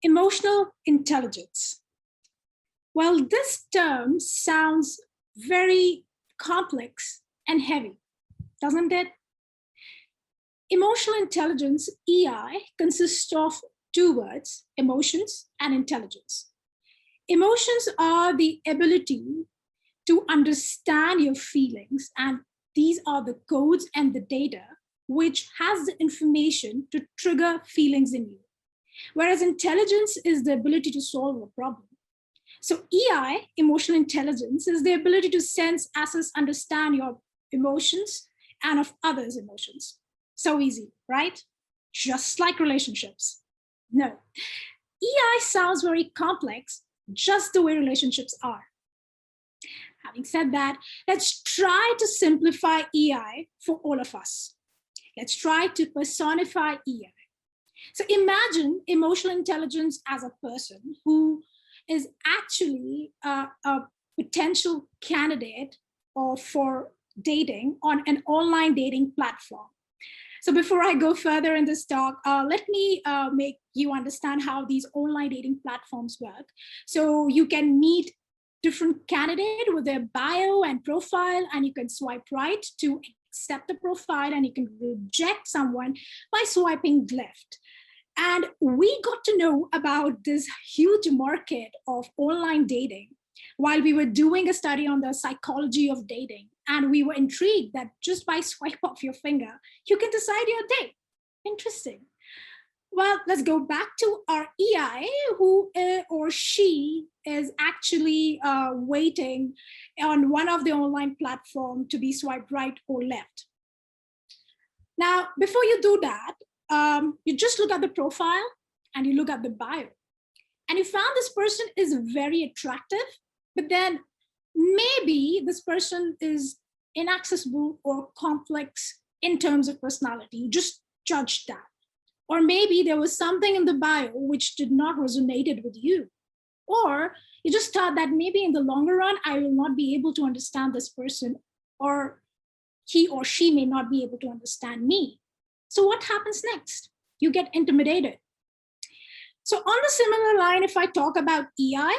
Emotional intelligence. Well, this term sounds very complex and heavy, doesn't it? Emotional intelligence, EI, consists of two words, emotions and intelligence. Emotions are the ability to understand your feelings, and these are the codes and the data which has the information to trigger feelings in you. Whereas intelligence is the ability to solve a problem. So EI, emotional intelligence, is the ability to sense, assess, understand your emotions and of others' emotions. So easy, right? Just like relationships. No, EI sounds very complex, just the way relationships are. Having said that, let's try to simplify EI for all of us. Let's try to personify EI. So imagine emotional intelligence as a person who is actually a potential candidate for dating on an online dating platform. So before I go further in this talk, let me make you understand how these online dating platforms work. So you can meet different candidate with their bio and profile, and you can swipe right to accept the profile, and you can reject someone by swiping left. And we got to know about this huge market of online dating while we were doing a study on the psychology of dating. And we were intrigued that just by swipe of your finger, you can decide your date. Interesting. Well, let's go back to our EI, who or she is actually waiting on one of the online platform to be swiped right or left. Now, before you do that, you just look at the profile and you look at the bio. And you found this person is very attractive, but then maybe this person is inaccessible or complex in terms of personality. You just judged that. Or maybe there was something in the bio which did not resonate with you. Or you just thought that maybe in the longer run, I will not be able to understand this person, or he or she may not be able to understand me. So what happens next? You get intimidated. So on the similar line, if I talk about EI,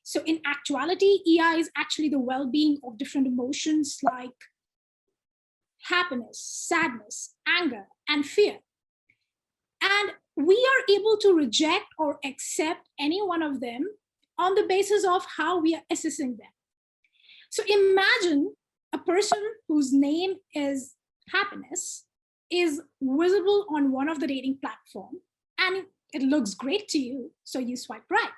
so in actuality, EI is actually the well-being of different emotions like happiness, sadness, anger, and fear. And we are able to reject or accept any one of them on the basis of how we are assessing them. So imagine a person whose name is happiness is visible on one of the dating platform, and it looks great to you, so you swipe right.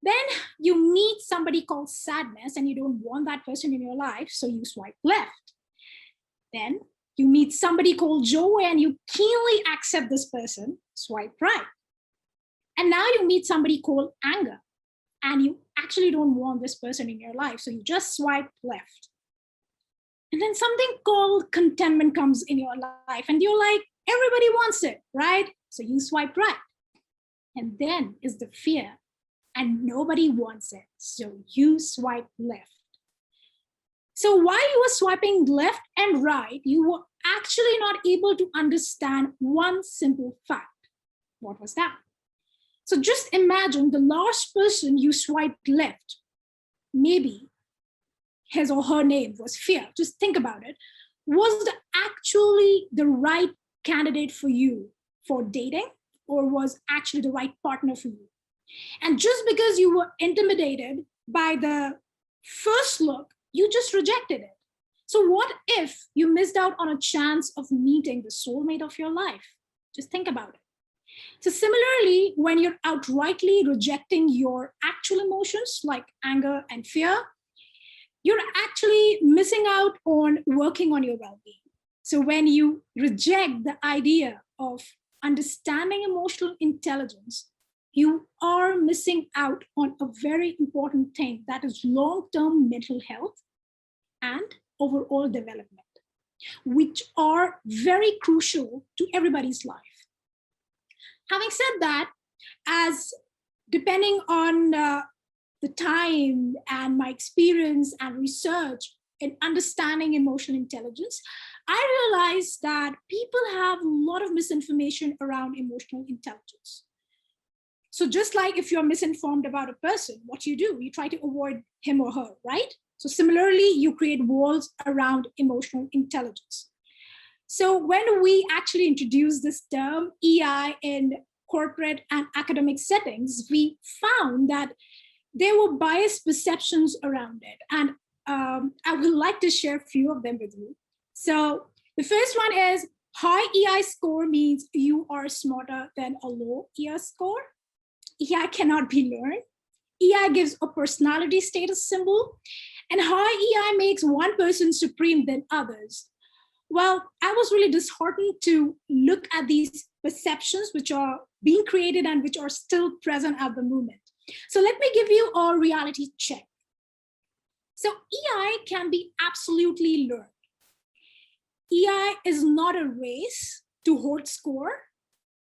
Then you meet somebody called sadness and you don't want that person in your life, so you swipe left. Then you meet somebody called joy and you keenly accept this person, swipe right. And now you meet somebody called anger and you actually don't want this person in your life, so you just swipe left. And then something called contentment comes in your life and you're like, everybody wants it, right? So you swipe right. And then is the fear and nobody wants it, so you swipe left. So while you were swiping left and right, you were actually not able to understand one simple fact. What was that? So just imagine the last person you swiped left, maybe his or her name was fear. Just think about it. Was actually the right candidate for you for dating, or was actually the right partner for you? And just because you were intimidated by the first look, you just rejected it. So what if you missed out on a chance of meeting the soulmate of your life? Just think about it. So similarly, when you're outrightly rejecting your actual emotions like anger and fear, you're actually missing out on working on your well-being. So when you reject the idea of understanding emotional intelligence, you are missing out on a very important thing, that is long-term mental health and overall development, which are very crucial to everybody's life. Having said that, as depending on the time and my experience and research in understanding emotional intelligence, I realized that people have a lot of misinformation around emotional intelligence. So just like if you're misinformed about a person, what do? You try to avoid him or her, right? So similarly, you create walls around emotional intelligence. So when we actually introduced this term EI in corporate and academic settings, we found that there were biased perceptions around it. And I would like to share a few of them with you. So the first one is high EI score means you are smarter than a low EI score. EI cannot be learned. EI gives a personality status symbol, and high EI makes one person supreme than others. Well, I was really disheartened to look at these perceptions which are being created and which are still present at the moment. So let me give you a reality check. So EI can be absolutely learned. EI is not a race to hold score.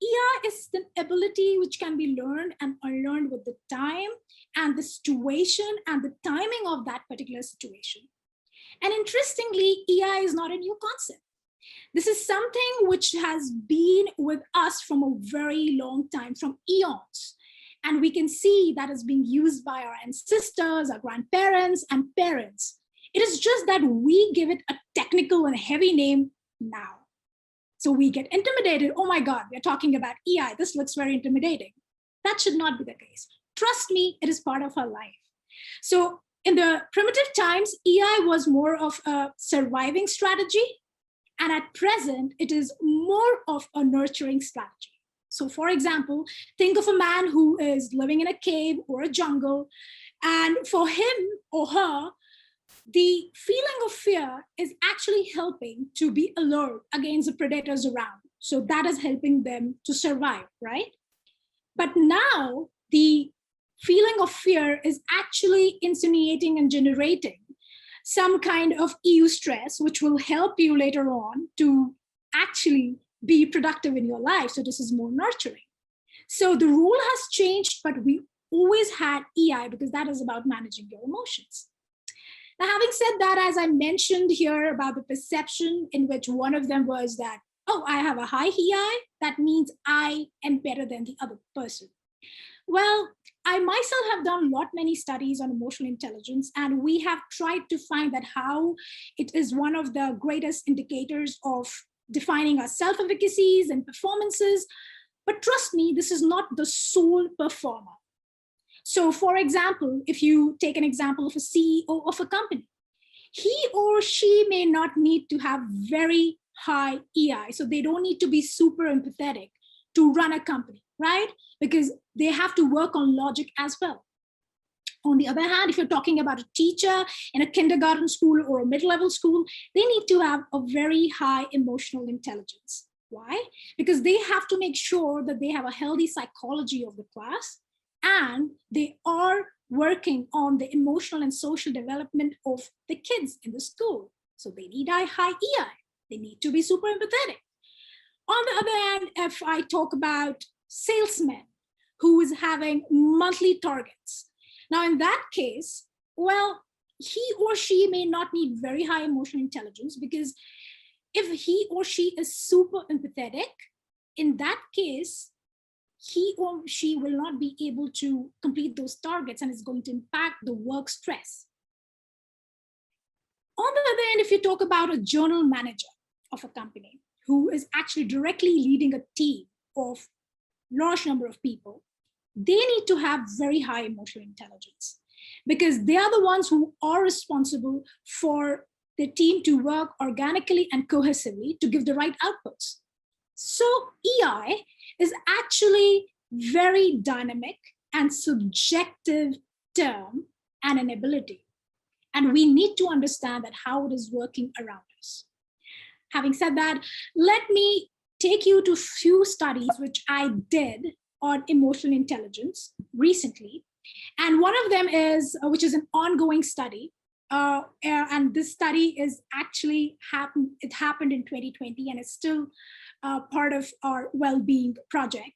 EI is an ability which can be learned and unlearned with the time and the situation and the timing of that particular situation. And interestingly, EI is not a new concept. This is something which has been with us from a very long time, from eons. And we can see that is being used by our ancestors, our grandparents, and parents. It is just that we give it a technical and heavy name now. So we get intimidated. Oh my God, we're talking about EI. This looks very intimidating. That should not be the case. Trust me, it is part of our life. So in the primitive times, EI was more of a surviving strategy. And at present, it is more of a nurturing strategy. So for example, think of a man who is living in a cave or a jungle. And for him or her, the feeling of fear is actually helping to be alert against the predators around. So that is helping them to survive, right? But now the feeling of fear is actually insinuating and generating some kind of eustress, which will help you later on to actually be productive in your life. So this is more nurturing. So the rule has changed, but we always had EI because that is about managing your emotions. Now, having said that, as I mentioned here about the perception in which one of them was that, oh, I have a high EI, that means I am better than the other person. Well, I myself have done many studies on emotional intelligence, and we have tried to find that how it is one of the greatest indicators of defining our self-efficacies and performances. But trust me, this is not the sole performer. So for example, if you take an example of a CEO of a company, he or she may not need to have very high EI. So they don't need to be super empathetic to run a company, right? Because they have to work on logic as well. On the other hand, if you're talking about a teacher in a kindergarten school or a mid-level school, they need to have a very high emotional intelligence. Why? Because they have to make sure that they have a healthy psychology of the class, and they are working on the emotional and social development of the kids in the school. So they need a high EI. They need to be super empathetic. On the other hand, if I talk about salesmen who is having monthly targets, now in that case, well, he or she may not need very high emotional intelligence, because if he or she is super empathetic, in that case, he or she will not be able to complete those targets, and it's going to impact the work stress. On the other hand, if you talk about a general manager of a company who is actually directly leading a team of large number of people, they need to have very high emotional intelligence, because they are the ones who are responsible for the team to work organically and cohesively to give the right outputs. So EI is actually very dynamic and subjective term and an ability. And we need to understand that how it is working around us. Having said that, let me take you to a few studies which I did on emotional intelligence recently. And one of them is, which is an ongoing study. And this study is actually it happened in 2020, and it's still part of our well-being project.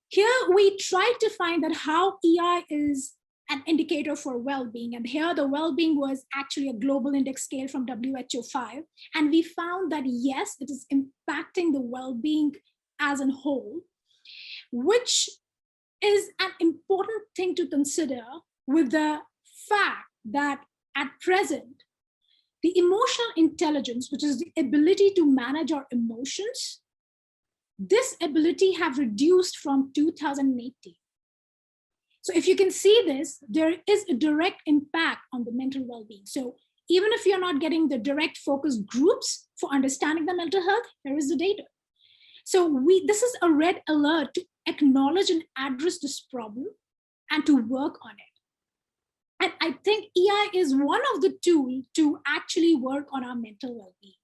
Here we tried to find that how EI is an indicator for well-being. And here the well-being was actually a global index scale from WHO-5. And we found that yes, it is impacting the well-being as a whole, which is an important thing to consider with the fact that at present, the emotional intelligence, which is the ability to manage our emotions, this ability have reduced from 2018. So if you can see this, there is a direct impact on the mental well-being. So even if you're not getting the direct focus groups for understanding the mental health, here is the data. So this is a red alert to acknowledge and address this problem and to work on it. And I think EI is one of the tools to actually work on our mental well-being.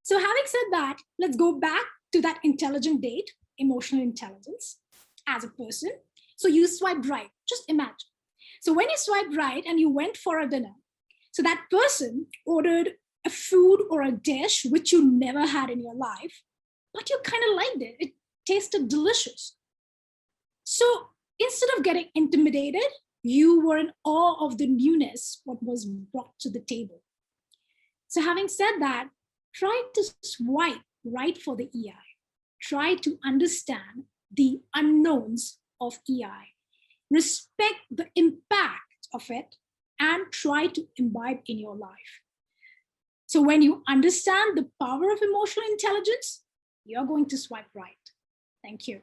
So having said that, let's go back to that intelligent date, emotional intelligence as a person. So you swiped right, just imagine. So when you swiped right and you went for a dinner, so that person ordered a food or a dish which you never had in your life, but you kind of liked it. It tasted delicious. So instead of getting intimidated, you were in awe of the newness, what was brought to the table. So having said that, try to swipe right for the EI. Try to understand the unknowns of EI. Respect the impact of it and try to imbibe in your life. So when you understand the power of emotional intelligence, you're going to swipe right. Thank you.